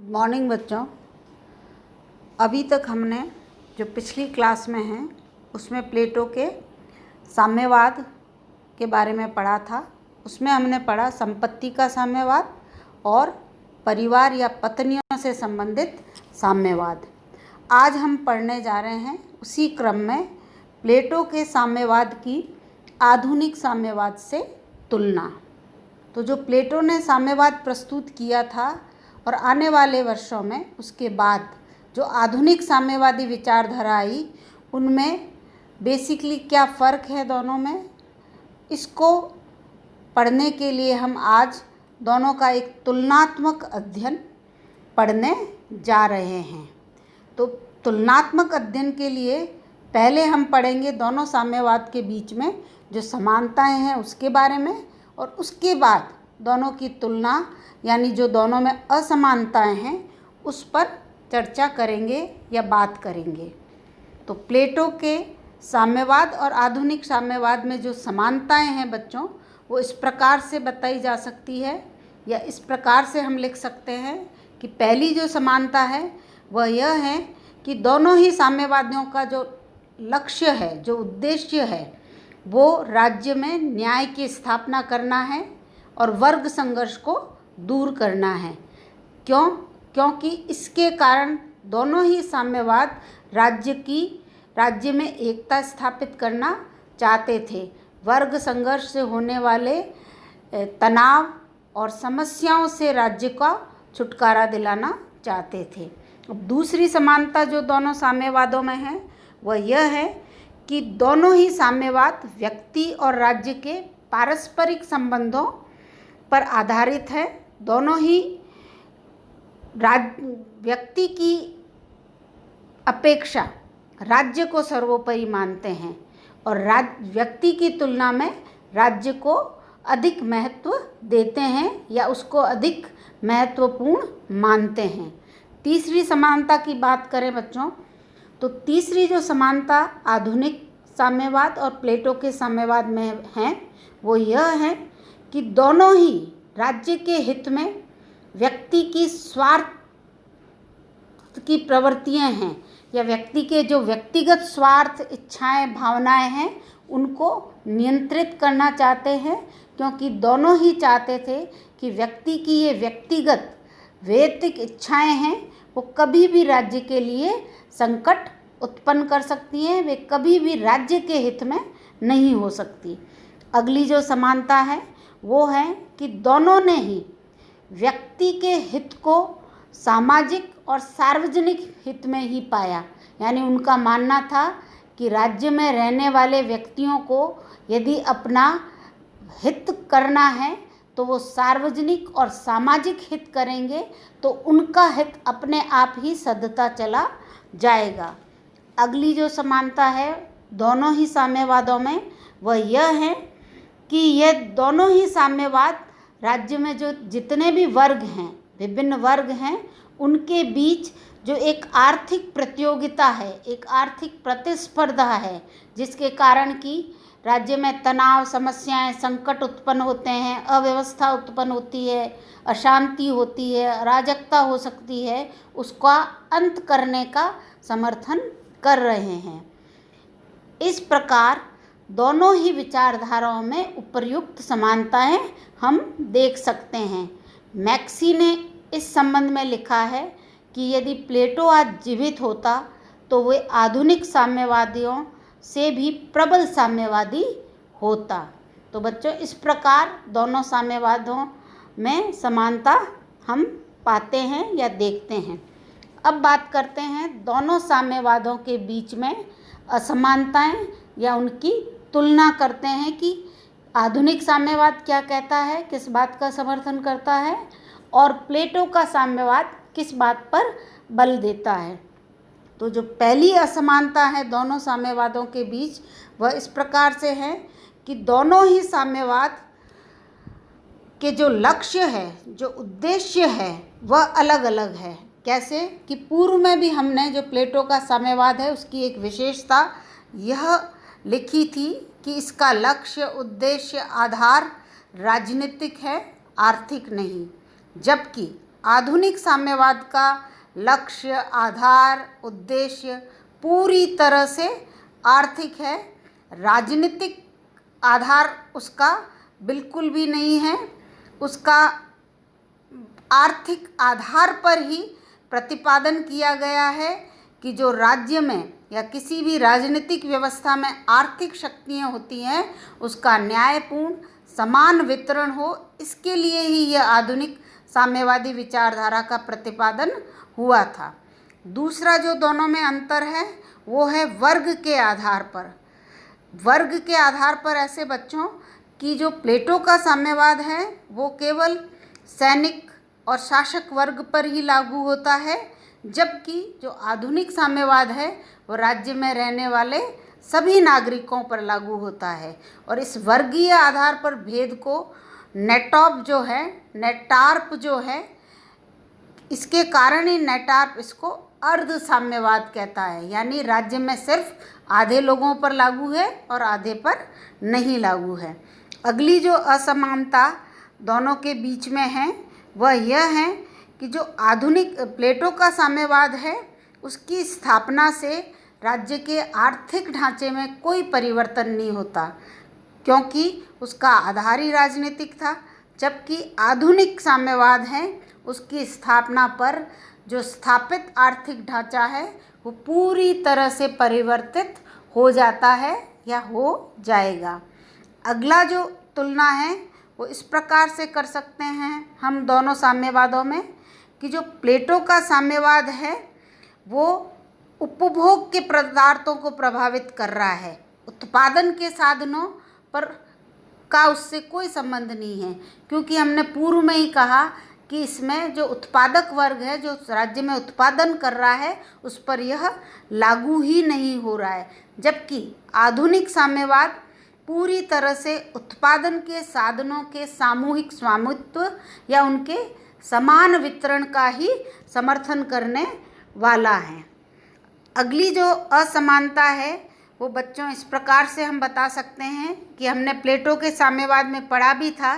Morning बच्चों। अभी तक हमने जो पिछली क्लास में हैं उसमें प्लेटो के साम्यवाद के बारे में पढ़ा था। उसमें हमने पढ़ा संपत्ति का साम्यवाद और परिवार या पत्नियों से संबंधित साम्यवाद। आज हम पढ़ने जा रहे हैं उसी क्रम में प्लेटो के साम्यवाद की आधुनिक साम्यवाद से तुलना। तो जो प्लेटो ने साम्यवाद प्रस्तुत किया था और आने वाले वर्षों में उसके बाद जो आधुनिक साम्यवादी विचारधारा आई, उनमें बेसिकली क्या फ़र्क है दोनों में, इसको पढ़ने के लिए हम आज दोनों का एक तुलनात्मक अध्ययन पढ़ने जा रहे हैं। तो तुलनात्मक अध्ययन के लिए पहले हम पढ़ेंगे दोनों साम्यवाद के बीच में जो समानताएं हैं उसके बारे में, और उसके बाद दोनों की तुलना यानी जो दोनों में असमानताएं हैं उस पर चर्चा करेंगे या बात करेंगे। तो प्लेटो के साम्यवाद और आधुनिक साम्यवाद में जो समानताएं हैं बच्चों, वो इस प्रकार से बताई जा सकती है या इस प्रकार से हम लिख सकते हैं कि पहली जो समानता है वह यह है कि दोनों ही साम्यवादियों का जो लक्ष्य है, जो उद्देश्य है, वो राज्य में न्याय की स्थापना करना है और वर्ग संघर्ष को दूर करना है। क्योंकि इसके कारण दोनों ही साम्यवाद राज्य में एकता स्थापित करना चाहते थे, वर्ग संघर्ष से होने वाले तनाव और समस्याओं से राज्य का छुटकारा दिलाना चाहते थे। अब दूसरी समानता जो दोनों साम्यवादों में है वह यह है कि दोनों ही साम्यवाद व्यक्ति और राज्य के पारस्परिक संबंधों पर आधारित है। दोनों ही व्यक्ति की अपेक्षा राज्य को सर्वोपरि मानते हैं और व्यक्ति की तुलना में राज्य को अधिक महत्व देते हैं या उसको अधिक महत्वपूर्ण मानते हैं। तीसरी समानता की बात करें बच्चों, तो तीसरी जो समानता आधुनिक साम्यवाद और प्लेटो के साम्यवाद में है वो यह है कि दोनों ही राज्य के हित में व्यक्ति की स्वार्थ की प्रवृत्तियां हैं या व्यक्ति के जो व्यक्तिगत स्वार्थ, इच्छाएं, भावनाएं हैं उनको नियंत्रित करना चाहते हैं, क्योंकि दोनों ही चाहते थे कि व्यक्ति की ये व्यक्तिगत वैयक्तिक इच्छाएं हैं वो कभी भी राज्य के लिए संकट उत्पन्न कर सकती हैं, वे कभी भी राज्य के हित में नहीं हो सकती। अगली जो समानता है वो है कि दोनों ने ही व्यक्ति के हित को सामाजिक और सार्वजनिक हित में ही पाया। यानी उनका मानना था कि राज्य में रहने वाले व्यक्तियों को यदि अपना हित करना है तो वो सार्वजनिक और सामाजिक हित करेंगे तो उनका हित अपने आप ही सधता चला जाएगा। अगली जो समानता है दोनों ही साम्यवादों में वह यह है कि ये दोनों ही साम्यवाद राज्य में जो जितने भी वर्ग हैं, विभिन्न वर्ग हैं, उनके बीच जो एक आर्थिक प्रतियोगिता है, एक आर्थिक प्रतिस्पर्धा है, जिसके कारण कि राज्य में तनाव, समस्याएं, संकट उत्पन्न होते हैं, अव्यवस्था उत्पन्न होती है, अशांति होती है, अराजकता हो सकती है, उसका अंत करने का समर्थन कर रहे हैं। इस प्रकार दोनों ही विचारधाराओं में उपर्युक्त समानताएं हम देख सकते हैं। मैक्सी ने इस संबंध में लिखा है कि यदि प्लेटो आज जीवित होता तो वे आधुनिक साम्यवादियों से भी प्रबल साम्यवादी होता। तो बच्चों, इस प्रकार दोनों साम्यवादों में समानता हम पाते हैं या देखते हैं। अब बात करते हैं दोनों साम्यवादों के बीच में असमानताएं या उनकी तुलना करते हैं कि आधुनिक साम्यवाद क्या कहता है, किस बात का समर्थन करता है, और प्लेटो का साम्यवाद किस बात पर बल देता है। तो जो पहली असमानता है दोनों साम्यवादों के बीच वह इस प्रकार से है कि दोनों ही साम्यवाद के जो लक्ष्य है, जो उद्देश्य है, वह अलग अलग है। कैसे कि पूर्व में भी हमने जो प्लेटो का साम्यवाद है उसकी एक विशेषता यह लिखी थी कि इसका लक्ष्य, उद्देश्य, आधार राजनीतिक है, आर्थिक नहीं। जबकि आधुनिक साम्यवाद का लक्ष्य, आधार, उद्देश्य पूरी तरह से आर्थिक है। राजनीतिक आधार उसका बिल्कुल भी नहीं है। उसका आर्थिक आधार पर ही प्रतिपादन किया गया है कि जो राज्य में या किसी भी राजनीतिक व्यवस्था में आर्थिक शक्तियाँ होती हैं उसका न्यायपूर्ण समान वितरण हो, इसके लिए ही यह आधुनिक साम्यवादी विचारधारा का प्रतिपादन हुआ था। दूसरा जो दोनों में अंतर है वो है वर्ग के आधार पर। वर्ग के आधार पर ऐसे बच्चों कि जो प्लेटो का साम्यवाद है वो केवल सैनिक और शासक वर्ग पर ही लागू होता है, जबकि जो आधुनिक साम्यवाद है वो राज्य में रहने वाले सभी नागरिकों पर लागू होता है। और इस वर्गीय आधार पर भेद को नेटॉप जो है, नेटार्प जो है, इसके कारण ही नेटार्प इसको अर्ध साम्यवाद कहता है, यानी राज्य में सिर्फ आधे लोगों पर लागू है और आधे पर नहीं लागू है। अगली जो असमानता दोनों के बीच में है वह यह है कि जो आधुनिक प्लेटो का साम्यवाद है उसकी स्थापना से राज्य के आर्थिक ढांचे में कोई परिवर्तन नहीं होता, क्योंकि उसका आधार ही राजनीतिक था। जबकि आधुनिक साम्यवाद है उसकी स्थापना पर जो स्थापित आर्थिक ढांचा है वो पूरी तरह से परिवर्तित हो जाता है या हो जाएगा। अगला जो तुलना है वो इस प्रकार से कर सकते हैं हम दोनों साम्यवादों में कि जो प्लेटो का साम्यवाद है वो उपभोग के पदार्थों को प्रभावित कर रहा है, उत्पादन के साधनों पर का उससे कोई संबंध नहीं है, क्योंकि हमने पूर्व में ही कहा कि इसमें जो उत्पादक वर्ग है, जो राज्य में उत्पादन कर रहा है, उस पर यह लागू ही नहीं हो रहा है। जबकि आधुनिक साम्यवाद पूरी तरह से उत्पादन के साधनों के सामूहिक स्वामित्व या उनके समान वितरण का ही समर्थन करने वाला है। अगली जो असमानता है वो बच्चों इस प्रकार से हम बता सकते हैं कि हमने प्लेटो के साम्यवाद में पढ़ा भी था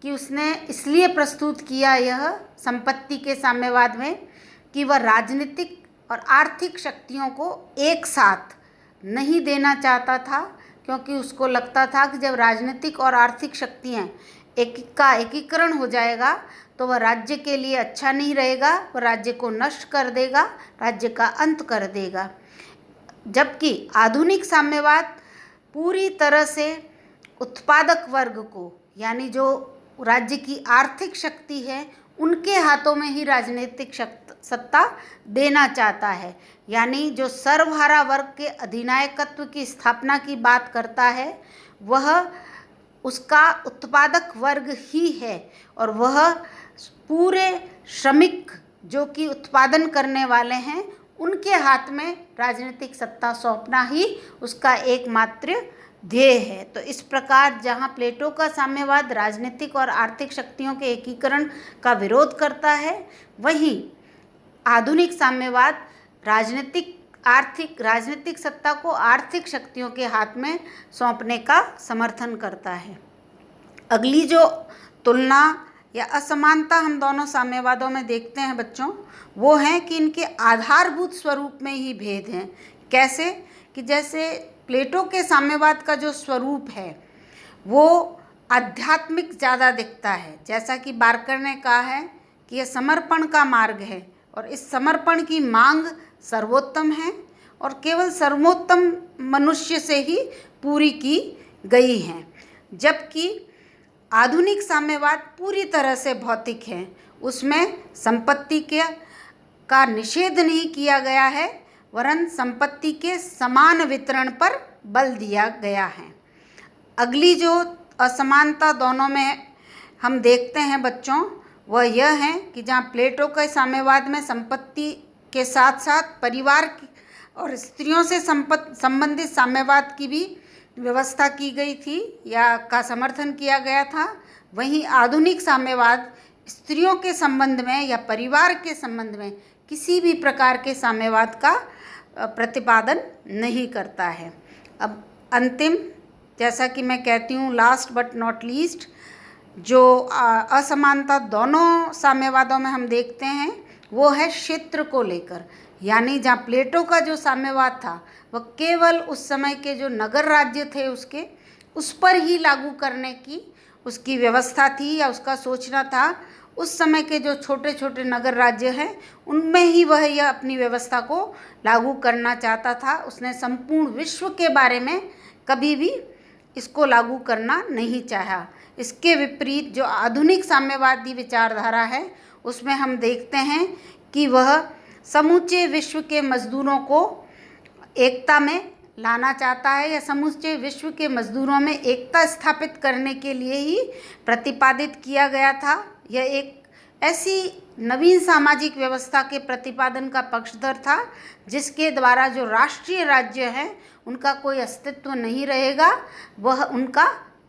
कि उसने इसलिए प्रस्तुत किया यह संपत्ति के साम्यवाद में कि वह राजनीतिक और आर्थिक शक्तियों को एक साथ नहीं देना चाहता था, क्योंकि उसको लगता था कि जब राजनीतिक और आर्थिक शक्तियाँ एकीकरण हो जाएगा तो वह राज्य के लिए अच्छा नहीं रहेगा, वह राज्य को नष्ट कर देगा, राज्य का अंत कर देगा। जबकि आधुनिक साम्यवाद पूरी तरह से उत्पादक वर्ग को, यानी जो राज्य की आर्थिक शक्ति है, उनके हाथों में ही राजनीतिक सत्ता देना चाहता है। यानी जो सर्वहारा वर्ग के अधिनायकत्व की स्थापना की बात करता है वह उसका उत्पादक वर्ग ही है, और वह पूरे श्रमिक जो कि उत्पादन करने वाले हैं उनके हाथ में राजनीतिक सत्ता सौंपना ही उसका एकमात्र ध्येय है। तो इस प्रकार जहाँ प्लेटो का साम्यवाद राजनीतिक और आर्थिक शक्तियों के एकीकरण का विरोध करता है, वहीं आधुनिक साम्यवाद राजनीतिक सत्ता को आर्थिक शक्तियों के हाथ में सौंपने का समर्थन करता है। अगली जो तुलना या असमानता हम दोनों साम्यवादों में देखते हैं बच्चों, वो है कि इनके आधारभूत स्वरूप में ही भेद हैं। कैसे कि जैसे प्लेटो के साम्यवाद का जो स्वरूप है वो आध्यात्मिक ज़्यादा दिखता है, जैसा कि बार्कर ने कहा है कि यह समर्पण का मार्ग है और इस समर्पण की मांग सर्वोत्तम है और केवल सर्वोत्तम मनुष्य से ही पूरी की गई है। जबकि आधुनिक साम्यवाद पूरी तरह से भौतिक है, उसमें संपत्ति का निषेध नहीं किया गया है, वरन संपत्ति के समान वितरण पर बल दिया गया है। अगली जो असमानता दोनों में हम देखते हैं बच्चों, वह यह है कि जहाँ प्लेटो के साम्यवाद में संपत्ति के साथ साथ परिवार की और स्त्रियों से संबंधित साम्यवाद की भी व्यवस्था की गई थी या का समर्थन किया गया था, वहीं आधुनिक साम्यवाद स्त्रियों के संबंध में या परिवार के संबंध में किसी भी प्रकार के साम्यवाद का प्रतिपादन नहीं करता है। अब अंतिम, जैसा कि मैं कहती हूँ लास्ट बट नॉट लीस्ट, जो असमानता दोनों साम्यवादों में हम देखते हैं वो है क्षेत्र को लेकर। यानी जहाँ प्लेटो का जो साम्यवाद था वह केवल उस समय के जो नगर राज्य थे उसके उस पर ही लागू करने की उसकी व्यवस्था थी या उसका सोचना था। उस समय के जो छोटे छोटे नगर राज्य हैं उनमें ही वह यह अपनी व्यवस्था को लागू करना चाहता था। उसने संपूर्ण विश्व के बारे में कभी भी इसको लागू करना नहीं चाहा। इसके विपरीत जो आधुनिक साम्यवादी विचारधारा है उसमें हम देखते हैं कि वह समूचे विश्व के मजदूरों को एकता में लाना चाहता है या समूचे विश्व के मजदूरों में एकता स्थापित करने के लिए ही प्रतिपादित किया गया था। यह एक ऐसी नवीन सामाजिक व्यवस्था के प्रतिपादन का पक्षधर था जिसके द्वारा जो राष्ट्रीय राज्य हैं उनका कोई अस्तित्व नहीं रहेगा, वह उनका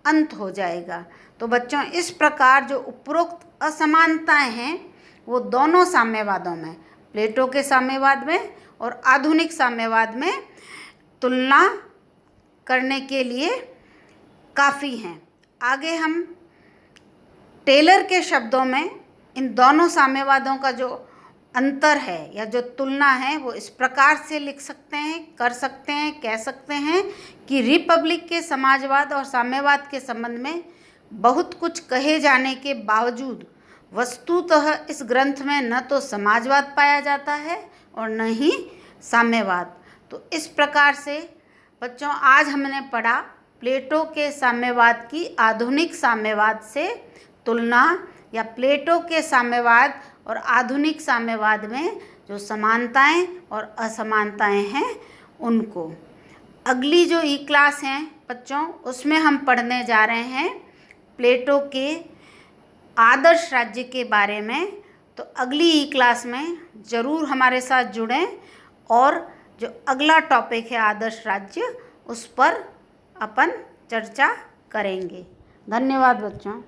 अंत हो जाएगा। तो बच्चों, इस प्रकार जो उपरोक्त असमानताएं हैं वो दोनों साम्यवादों में, प्लेटो के साम्यवाद में और आधुनिक साम्यवाद में तुलना करने के लिए काफ़ी हैं। आगे हम टेलर के शब्दों में इन दोनों साम्यवादों का जो अंतर है या जो तुलना है वो इस प्रकार से लिख सकते हैं, कर सकते हैं, कह सकते हैं कि रिपब्लिक के समाजवाद और साम्यवाद के संबंध में बहुत कुछ कहे जाने के बावजूद वस्तुतः इस ग्रंथ में न तो समाजवाद पाया जाता है और न ही साम्यवाद। तो इस प्रकार से बच्चों आज हमने पढ़ा प्लेटो के साम्यवाद की आधुनिक साम्यवाद से तुलना या प्लेटो के साम्यवाद और आधुनिक साम्यवाद में जो समानताएं और असमानताएं हैं उनको। अगली जो ई क्लास हैं बच्चों उसमें हम पढ़ने जा रहे हैं प्लेटो के आदर्श राज्य के बारे में। तो अगली ई क्लास में ज़रूर हमारे साथ जुड़ें और जो अगला टॉपिक है आदर्श राज्य उस पर अपन चर्चा करेंगे। धन्यवाद बच्चों।